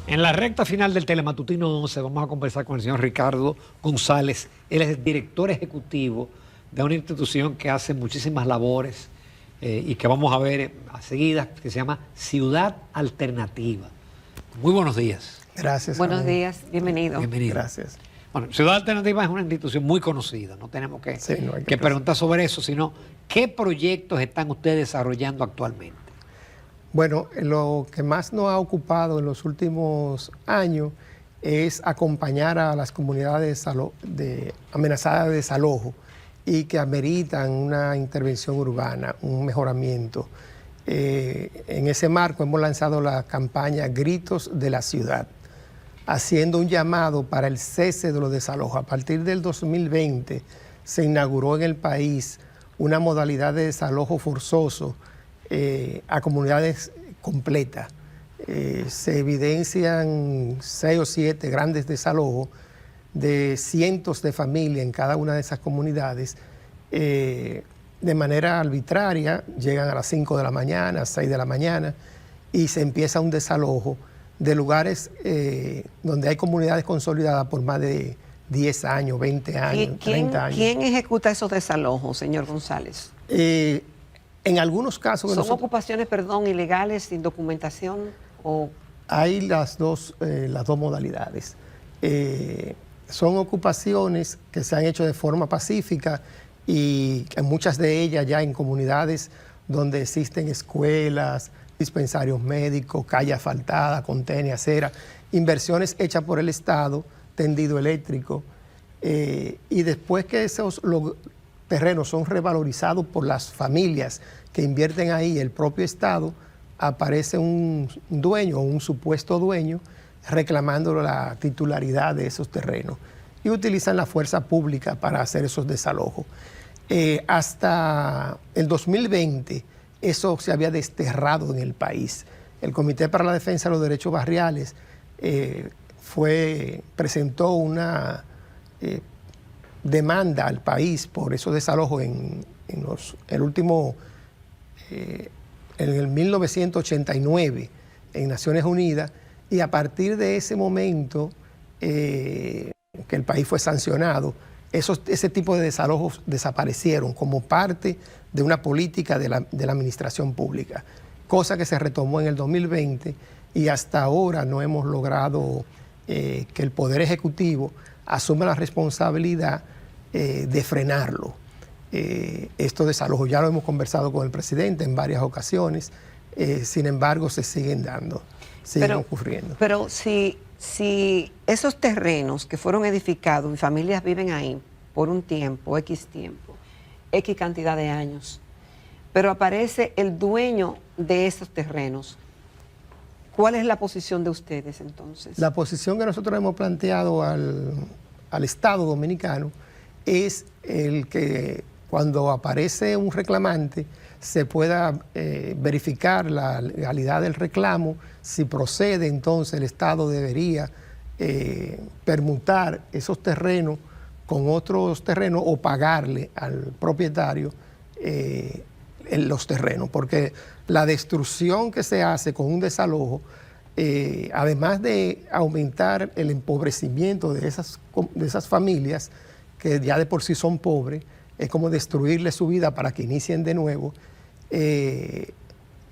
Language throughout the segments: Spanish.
En la recta final del Telematutino 11 vamos a conversar con el señor Ricardo González. Él es director ejecutivo de una institución que hace muchísimas labores y que vamos a ver a seguida, que se llama Ciudad Alternativa. Muy buenos días. Gracias. Buenos días, bienvenido. Bienvenido. Gracias. Bueno, Ciudad Alternativa es una institución muy conocida, no tenemos que, Sí, no hay que preguntar sobre eso, sino ¿qué proyectos están ustedes desarrollando actualmente? Bueno, lo que más nos ha ocupado en los últimos años es acompañar a las comunidades amenazadas de desalojo y que ameritan una intervención urbana, un mejoramiento. En ese marco hemos lanzado la campaña Gritos de la Ciudad, haciendo un llamado para el cese de los desalojos. A partir del 2020 se inauguró en el país una modalidad de desalojo forzoso a comunidades completas. Se evidencian 6 o 7 grandes desalojos de cientos de familias en cada una de esas comunidades. De manera arbitraria, llegan a las 5 de la mañana, 6 de la mañana, y se empieza un desalojo de lugares donde hay comunidades consolidadas por más de 10 años, 20 años, 30 años. ¿Quién ejecuta esos desalojos, señor González? En algunos casos... ¿Son ocupaciones, ilegales, sin documentación? Hay las dos modalidades. Son ocupaciones que se han hecho de forma pacífica y en muchas de ellas ya en comunidades donde existen escuelas, dispensarios médicos, calle asfaltada, contenedores, acera, inversiones hechas por el Estado, tendido eléctrico, y después que esos terrenos son revalorizados por las familias que invierten ahí, el propio Estado, aparece un dueño o un supuesto dueño reclamando la titularidad de esos terrenos y utilizan la fuerza pública para hacer esos desalojos. Hasta el 2020 eso se había desterrado en el país. El Comité para la Defensa de los Derechos Barriales presentó una demanda al país por esos desalojos en el 1989 en Naciones Unidas, y a partir de ese momento que el país fue sancionado, ese tipo de desalojos desaparecieron como parte de una política de la administración pública, cosa que se retomó en el 2020 y hasta ahora no hemos logrado que el Poder Ejecutivo asuma la responsabilidad de frenarlo. Estos desalojos ya lo hemos conversado con el presidente en varias ocasiones, sin embargo se siguen dando, siguen ocurriendo. Pero si esos terrenos que fueron edificados y familias viven ahí por un tiempo, X cantidad de años, pero aparece el dueño de esos terrenos, ¿cuál es la posición de ustedes entonces? La posición que nosotros hemos planteado al Estado dominicano es el que cuando aparece un reclamante se pueda verificar la legalidad del reclamo. Si procede, entonces el Estado debería permutar esos terrenos con otros terrenos o pagarle al propietario los terrenos, porque la destrucción que se hace con un desalojo, además de aumentar el empobrecimiento de esas familias que ya de por sí son pobres, es como destruirle su vida para que inicien de nuevo.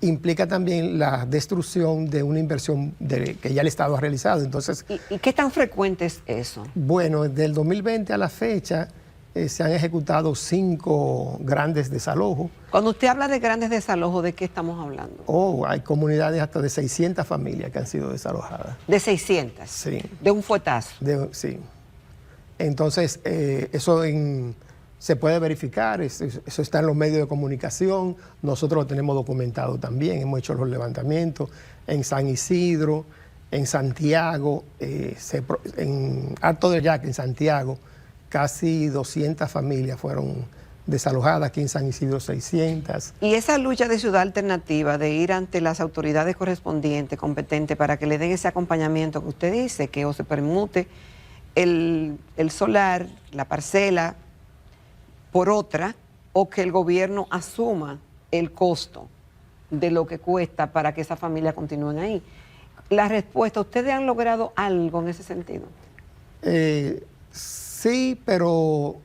Implica también la destrucción de una inversión que ya el Estado ha realizado. Entonces, ¿Y qué tan frecuente es eso? Bueno, desde el 2020 a la fecha se han ejecutado 5 grandes desalojos. Cuando usted habla de grandes desalojos, ¿de qué estamos hablando? Hay comunidades hasta de 600 familias que han sido desalojadas. ¿De 600? Sí. ¿De un fuetazo? Sí. Entonces, eso se puede verificar, eso está en los medios de comunicación, nosotros lo tenemos documentado también, hemos hecho los levantamientos en San Isidro, en Santiago, en Alto del Yaque, en Santiago, casi 200 familias fueron desalojadas, aquí en San Isidro 600. Y esa lucha de Ciudad Alternativa, de ir ante las autoridades correspondientes, competentes, para que le den ese acompañamiento que usted dice, que o se permute el solar, la parcela, por otra, o que el gobierno asuma el costo de lo que cuesta para que esas familias continúen ahí. la respuesta. ¿Ustedes han logrado algo en ese sentido? Sí, pero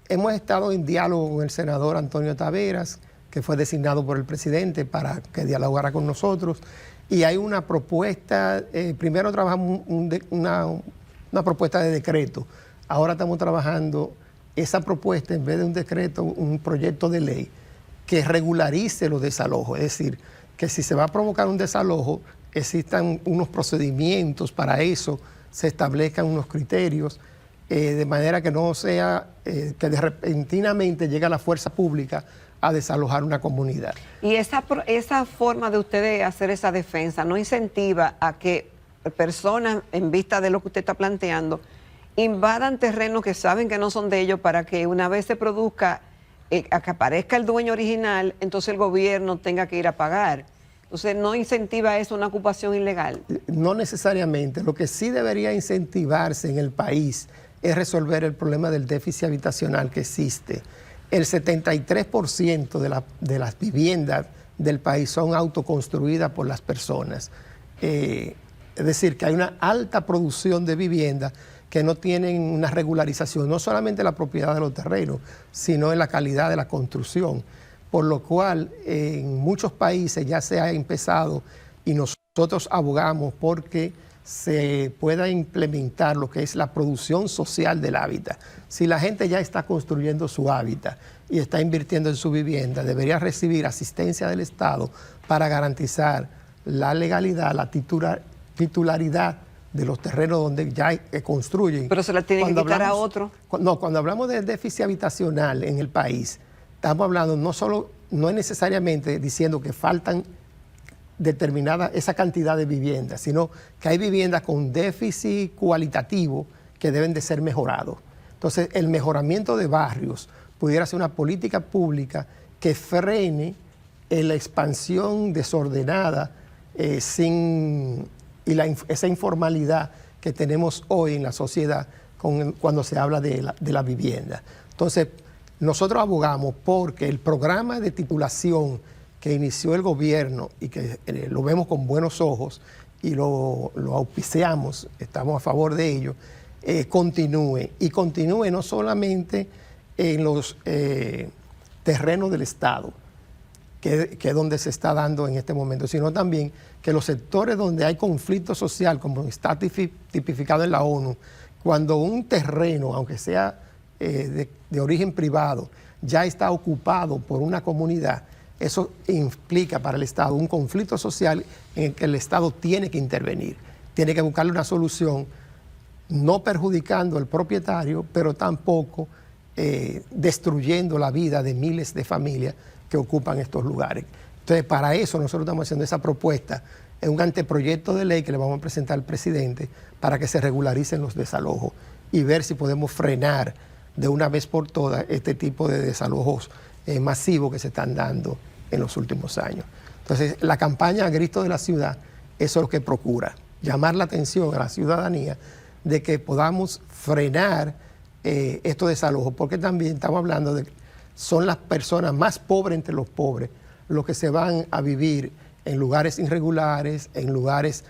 hemos estado en diálogo con el senador Antonio Taveras, que fue designado por el presidente para que dialogara con nosotros. Y hay una propuesta, primero trabajamos una propuesta de decreto. Ahora estamos trabajando esa propuesta, en vez de un decreto, un proyecto de ley que regularice los desalojos. Es decir, que si se va a provocar un desalojo, existan unos procedimientos para eso, se establezcan unos criterios, de manera que no sea que repentinamente llegue la fuerza pública a desalojar una comunidad. Y esa forma de ustedes hacer esa defensa no incentiva a que personas, en vista de lo que usted está planteando, invadan terrenos que saben que no son de ellos, para que una vez se produzca, a que aparezca el dueño original, entonces el gobierno tenga que ir a pagar. Entonces, ¿no incentiva eso una ocupación ilegal? No necesariamente. Lo que sí debería incentivarse en el país es resolver el problema del déficit habitacional que existe. El 73% de las viviendas del país son autoconstruidas por las personas. Es decir, que hay una alta producción de viviendas que no tienen una regularización, no solamente en la propiedad de los terrenos, sino en la calidad de la construcción. Por lo cual, en muchos países ya se ha empezado, y nosotros abogamos porque se pueda implementar lo que es la producción social del hábitat. Si la gente ya está construyendo su hábitat y está invirtiendo en su vivienda, debería recibir asistencia del Estado para garantizar la legalidad, la titularidad de los terrenos donde ya construyen. Pero se la tienen que quitar a otro. No, cuando hablamos de déficit habitacional en el país, estamos hablando no es necesariamente diciendo que faltan determinada esa cantidad de viviendas, sino que hay viviendas con déficit cualitativo que deben de ser mejorados. Entonces, el mejoramiento de barrios pudiera ser una política pública que frene la expansión desordenada esa informalidad que tenemos hoy en la sociedad cuando se habla de la vivienda. Entonces, nosotros abogamos porque el programa de titulación que inició el gobierno y que lo vemos con buenos ojos y lo auspiciamos, estamos a favor de ello, continúe. Y continúe no solamente en los terrenos del Estado, que es donde se está dando en este momento, sino también que los sectores donde hay conflicto social, como está tipificado en la ONU, cuando un terreno, aunque sea de origen privado, ya está ocupado por una comunidad, eso implica para el Estado un conflicto social en el que el Estado tiene que intervenir, tiene que buscarle una solución, no perjudicando al propietario, pero tampoco destruyendo la vida de miles de familias que ocupan estos lugares. Entonces, para eso nosotros estamos haciendo esa propuesta, es un anteproyecto de ley que le vamos a presentar al presidente para que se regularicen los desalojos y ver si podemos frenar de una vez por todas este tipo de desalojos masivos que se están dando en los últimos años. Entonces, la campaña Grito de la Ciudad, eso es lo que procura, llamar la atención a la ciudadanía de que podamos frenar estos desalojos, porque también estamos hablando de que son las personas más pobres entre los pobres los que se van a vivir en lugares irregulares, en lugares,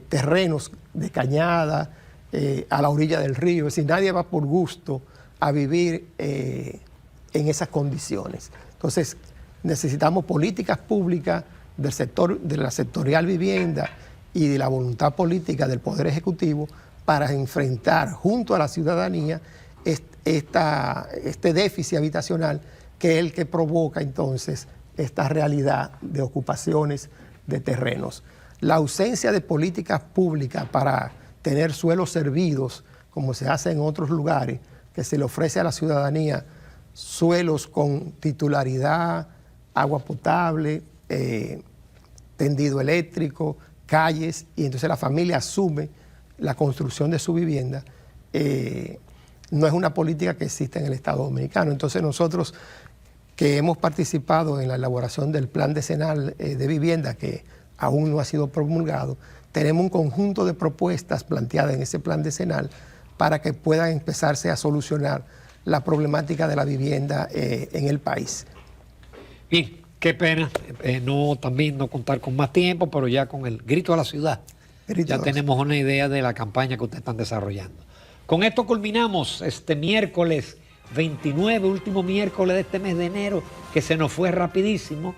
terrenos de cañada, a la orilla del río. Es decir, nadie va por gusto a vivir en esas condiciones. Entonces, necesitamos políticas públicas del sector, de la sectorial vivienda y de la voluntad política del Poder Ejecutivo para enfrentar junto a la ciudadanía este déficit habitacional, que es el que provoca entonces esta realidad de ocupaciones de terrenos. La ausencia de políticas públicas para tener suelos servidos, como se hace en otros lugares, que se le ofrece a la ciudadanía suelos con titularidad, agua potable, tendido eléctrico, calles, y entonces la familia asume la construcción de su vivienda, no es una política que existe en el Estado Dominicano. Entonces nosotros, que hemos participado en la elaboración del plan decenal de vivienda, que aún no ha sido promulgado, tenemos un conjunto de propuestas planteadas en ese plan decenal para que puedan empezarse a solucionar la problemática de la vivienda en el país. Bien, Qué pena también no contar con más tiempo, pero ya con el grito de la ciudad ya tenemos una idea de la campaña que ustedes están desarrollando. Con esto culminamos este miércoles 29, último miércoles de este mes de enero, que se nos fue rapidísimo.